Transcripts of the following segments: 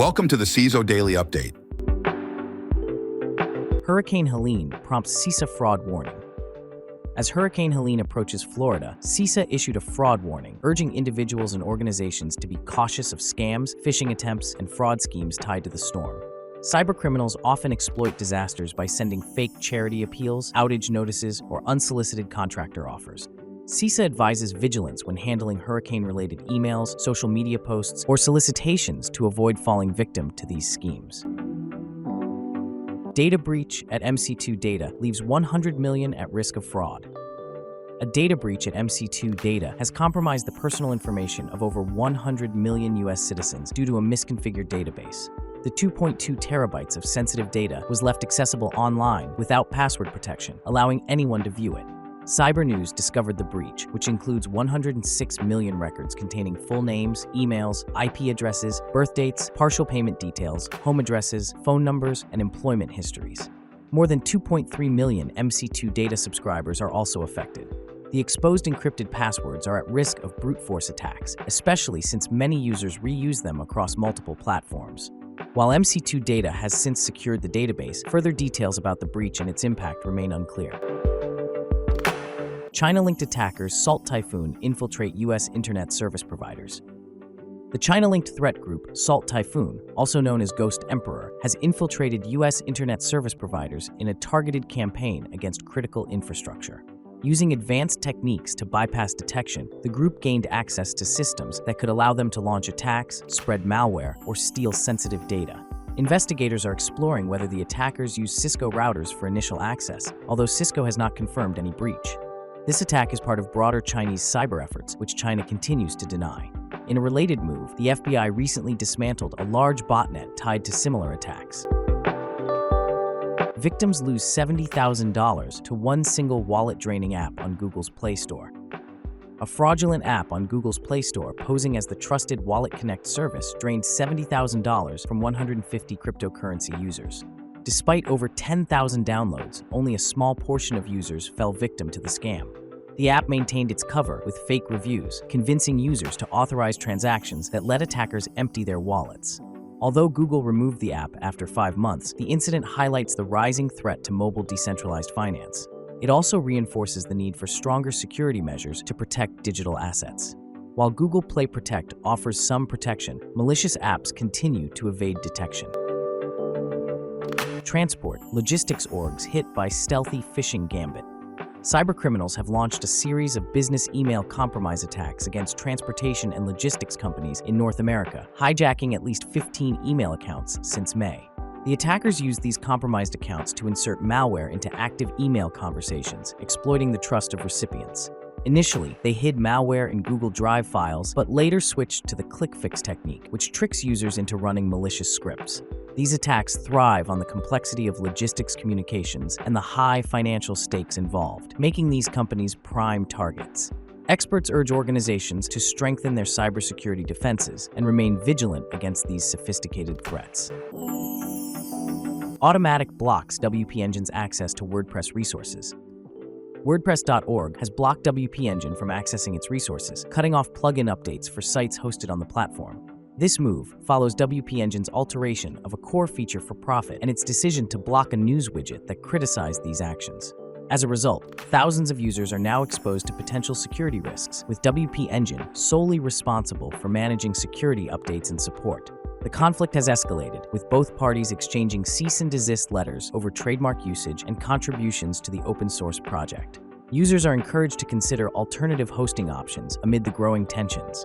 Welcome to the CISO Daily Update. Hurricane Helene prompts CISA fraud warning. As Hurricane Helene approaches Florida, CISA issued a fraud warning, urging individuals and organizations to be cautious of scams, phishing attempts, and fraud schemes tied to the storm. Cybercriminals often exploit disasters by sending fake charity appeals, outage notices, or unsolicited contractor offers. CISA advises vigilance when handling hurricane-related emails, social media posts, or solicitations to avoid falling victim to these schemes. Data breach at MC2 Data leaves 100 million at risk of fraud. A data breach at MC2 Data has compromised the personal information of over 100 million U.S. citizens due to a misconfigured database. The 2.2 terabytes of sensitive data was left accessible online without password protection, allowing anyone to view it. Cyber News discovered the breach, which includes 106 million records containing full names, emails, IP addresses, birth dates, partial payment details, home addresses, phone numbers, and employment histories. More than 2.3 million MC2 Data subscribers are also affected. The exposed encrypted passwords are at risk of brute force attacks, especially since many users reuse them across multiple platforms. While MC2 Data has since secured the database, further details about the breach and its impact remain unclear. China-linked attackers Salt Typhoon infiltrate U.S. internet service providers. The China-linked threat group Salt Typhoon, also known as Ghost Emperor, has infiltrated U.S. internet service providers in a targeted campaign against critical infrastructure. Using advanced techniques to bypass detection, the group gained access to systems that could allow them to launch attacks, spread malware, or steal sensitive data. Investigators are exploring whether the attackers used Cisco routers for initial access, although Cisco has not confirmed any breach. This attack is part of broader Chinese cyber efforts, which China continues to deny. In a related move, the FBI recently dismantled a large botnet tied to similar attacks. Victims lose $70,000 to one single wallet-draining app on Google's Play Store. A fraudulent app on Google's Play Store posing as the trusted Wallet Connect service drained $70,000 from 150 cryptocurrency users. Despite over 10,000 downloads, only a small portion of users fell victim to the scam. The app maintained its cover with fake reviews, convincing users to authorize transactions that let attackers empty their wallets. Although Google removed the app after 5 months, the incident highlights the rising threat to mobile decentralized finance. It also reinforces the need for stronger security measures to protect digital assets. While Google Play Protect offers some protection, malicious apps continue to evade detection. Transport, logistics orgs hit by Stealthy phishing Gambit. Cybercriminals have launched a series of business email compromise attacks against transportation and logistics companies in North America, hijacking at least 15 email accounts since May. The attackers used these compromised accounts to insert malware into active email conversations, exploiting the trust of recipients. Initially, they hid malware in Google Drive files, but later switched to the click fix technique, which tricks users into running malicious scripts. These attacks thrive on the complexity of logistics communications and the high financial stakes involved, making these companies prime targets. Experts urge organizations to strengthen their cybersecurity defenses and remain vigilant against these sophisticated threats. Automattic blocks WP Engine's access to WordPress resources. WordPress.org has blocked WP Engine from accessing its resources, cutting off plugin updates for sites hosted on the platform. This move follows WP Engine's alteration of a core feature for profit and its decision to block a news widget that criticized these actions. As a result, thousands of users are now exposed to potential security risks, with WP Engine solely responsible for managing security updates and support. The conflict has escalated, with both parties exchanging cease and desist letters over trademark usage and contributions to the open source project. Users are encouraged to consider alternative hosting options amid the growing tensions.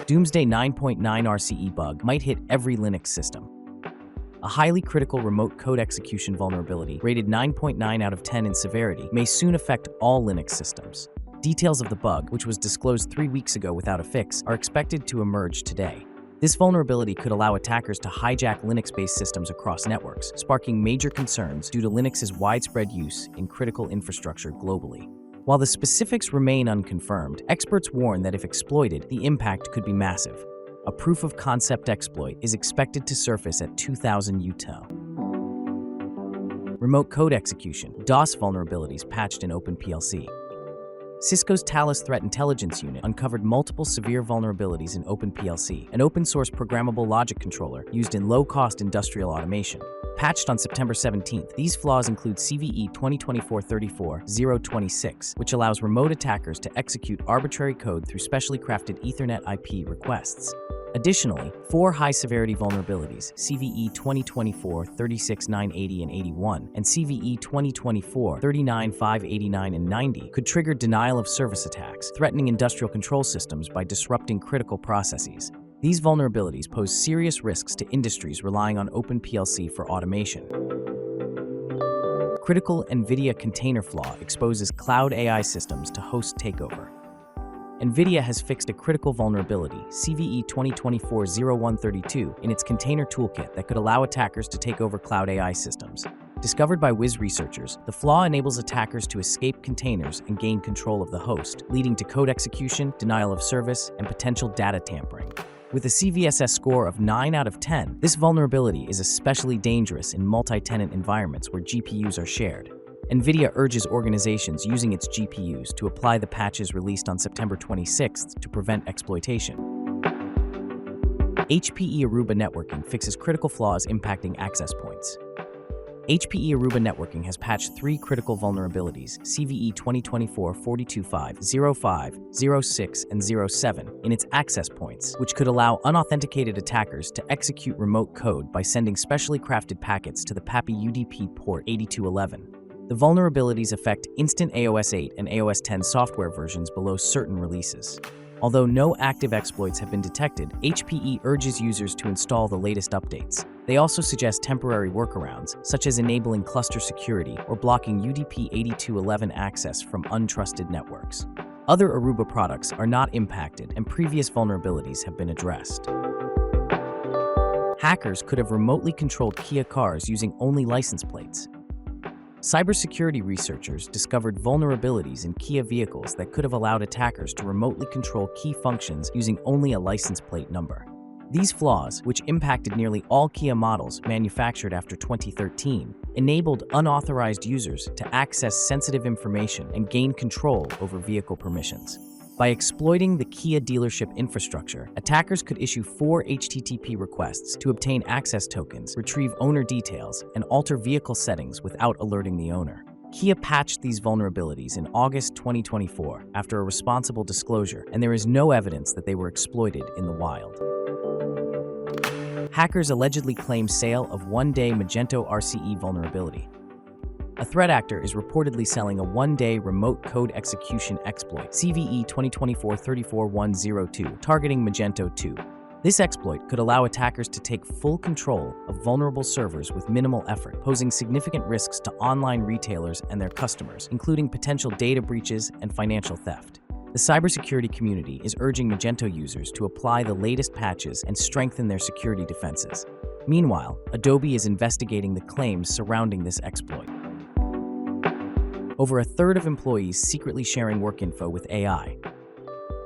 Doomsday 9.9 RCE bug might hit every Linux system. A highly critical remote code execution vulnerability, rated 9.9 out of 10 in severity, may soon affect all Linux systems. Details of the bug, which was disclosed 3 weeks ago without a fix, are expected to emerge today. This vulnerability could allow attackers to hijack Linux-based systems across networks, sparking major concerns due to Linux's widespread use in critical infrastructure globally. While the specifics remain unconfirmed, experts warn that if exploited, the impact could be massive. A proof-of-concept exploit is expected to surface at 2,000 UTO. Remote code execution, DOS vulnerabilities patched in OpenPLC. Cisco's Talos Threat Intelligence Unit uncovered multiple severe vulnerabilities in OpenPLC, an open-source programmable logic controller used in low-cost industrial automation. Patched on September 17th, these flaws include CVE 2024-34-026, which allows remote attackers to execute arbitrary code through specially crafted Ethernet IP requests. Additionally, 4 high-severity vulnerabilities, CVE 2024-36-980 and 81, and CVE 2024-39-589 and 90, could trigger denial-of-service attacks, threatening industrial control systems by disrupting critical processes. These vulnerabilities pose serious risks to industries relying on OpenPLC for automation. Critical Nvidia container flaw exposes cloud AI systems to host takeover. Nvidia has fixed a critical vulnerability, CVE 2024-0132, in its container toolkit that could allow attackers to take over cloud AI systems. Discovered by Wiz researchers, the flaw enables attackers to escape containers and gain control of the host, leading to code execution, denial of service, and potential data tampering. With a CVSS score of 9 out of 10, this vulnerability is especially dangerous in multi-tenant environments where GPUs are shared. Nvidia urges organizations using its GPUs to apply the patches released on September 26th to prevent exploitation. HPE Aruba Networking fixes critical flaws impacting access points. HPE Aruba Networking has patched 3 critical vulnerabilities, CVE 2024-425, 05, 06, and 07, in its access points, which could allow unauthenticated attackers to execute remote code by sending specially crafted packets to the PAPI UDP port 8211. The vulnerabilities affect instant AOS 8 and AOS 10 software versions below certain releases. Although no active exploits have been detected, HPE urges users to install the latest updates. They also suggest temporary workarounds, such as enabling cluster security or blocking UDP 8211 access from untrusted networks. Other Aruba products are not impacted, and previous vulnerabilities have been addressed. Hackers could have remotely controlled Kia cars using only license plates. Cybersecurity researchers discovered vulnerabilities in Kia vehicles that could have allowed attackers to remotely control key functions using only a license plate number. These flaws, which impacted nearly all Kia models manufactured after 2013, enabled unauthorized users to access sensitive information and gain control over vehicle permissions. By exploiting the Kia dealership infrastructure, attackers could issue 4 HTTP requests to obtain access tokens, retrieve owner details, and alter vehicle settings without alerting the owner. Kia patched these vulnerabilities in August 2024 after a responsible disclosure, and there is no evidence that they were exploited in the wild. Hackers allegedly claim sale of one-day Magento RCE vulnerability. A threat actor is reportedly selling a one-day remote code execution exploit, CVE 2024-34102, targeting Magento 2. This exploit could allow attackers to take full control of vulnerable servers with minimal effort, posing significant risks to online retailers and their customers, including potential data breaches and financial theft. The cybersecurity community is urging Magento users to apply the latest patches and strengthen their security defenses. Meanwhile, Adobe is investigating the claims surrounding this exploit. Over a third of employees secretly sharing work info with AI.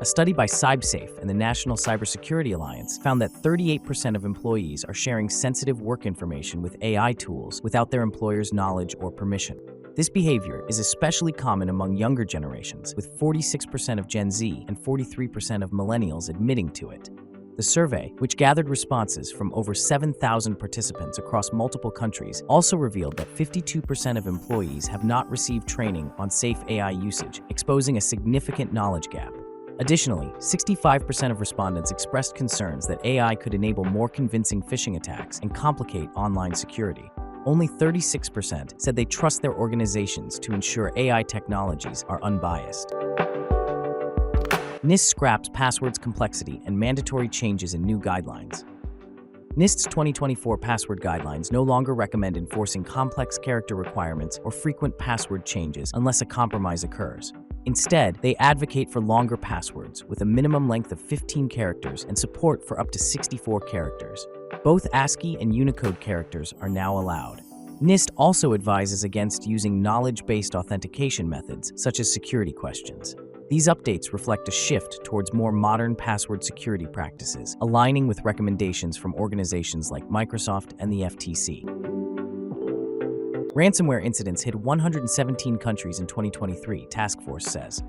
A study by CyberSafe and the National Cybersecurity Alliance found that 38% of employees are sharing sensitive work information with AI tools without their employer's knowledge or permission. This behavior is especially common among younger generations, with 46% of Gen Z and 43% of millennials admitting to it. The survey, which gathered responses from over 7,000 participants across multiple countries, also revealed that 52% of employees have not received training on safe AI usage, exposing a significant knowledge gap. Additionally, 65% of respondents expressed concerns that AI could enable more convincing phishing attacks and complicate online security. Only 36% said they trust their organizations to ensure AI technologies are unbiased. NIST scraps passwords complexity and mandatory changes in new guidelines. NIST's 2024 password guidelines no longer recommend enforcing complex character requirements or frequent password changes unless a compromise occurs. Instead, they advocate for longer passwords with a minimum length of 15 characters and support for up to 64 characters. Both ASCII and Unicode characters are now allowed. NIST also advises against using knowledge-based authentication methods, such as security questions. These updates reflect a shift towards more modern password security practices, aligning with recommendations from organizations like Microsoft and the FTC. Ransomware incidents hit 117 countries in 2023, Task Force says.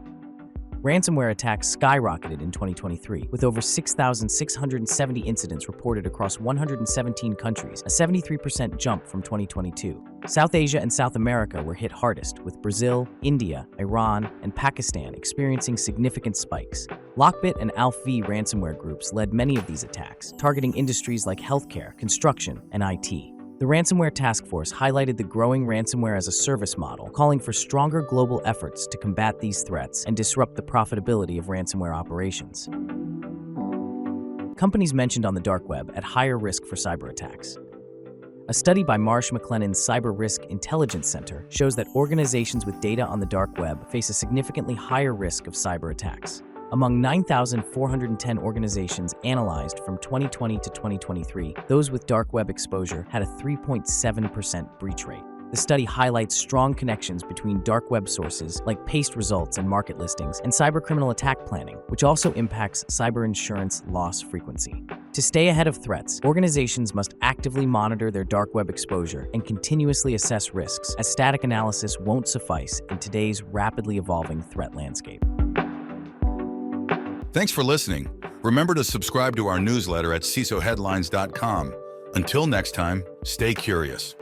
Ransomware attacks skyrocketed in 2023, with over 6,670 incidents reported across 117 countries, a 73% jump from 2022. South Asia and South America were hit hardest, with Brazil, India, Iran, and Pakistan experiencing significant spikes. Lockbit and AlphaV ransomware groups led many of these attacks, targeting industries like healthcare, construction, and IT. The Ransomware Task Force highlighted the growing ransomware as a service model, calling for stronger global efforts to combat these threats and disrupt the profitability of ransomware operations. Companies mentioned on the dark web at higher risk for cyber attacks. A study by Marsh McLennan's Cyber Risk Intelligence Center shows that organizations with data on the dark web face a significantly higher risk of cyber attacks. Among 9,410 organizations analyzed from 2020 to 2023, those with dark web exposure had a 3.7% breach rate. The study highlights strong connections between dark web sources like paste results and market listings and cybercriminal attack planning, which also impacts cyber insurance loss frequency. To stay ahead of threats, organizations must actively monitor their dark web exposure and continuously assess risks, as static analysis won't suffice in today's rapidly evolving threat landscape. Thanks for listening. Remember to subscribe to our newsletter at CISOheadlines.com. Until next time, stay curious.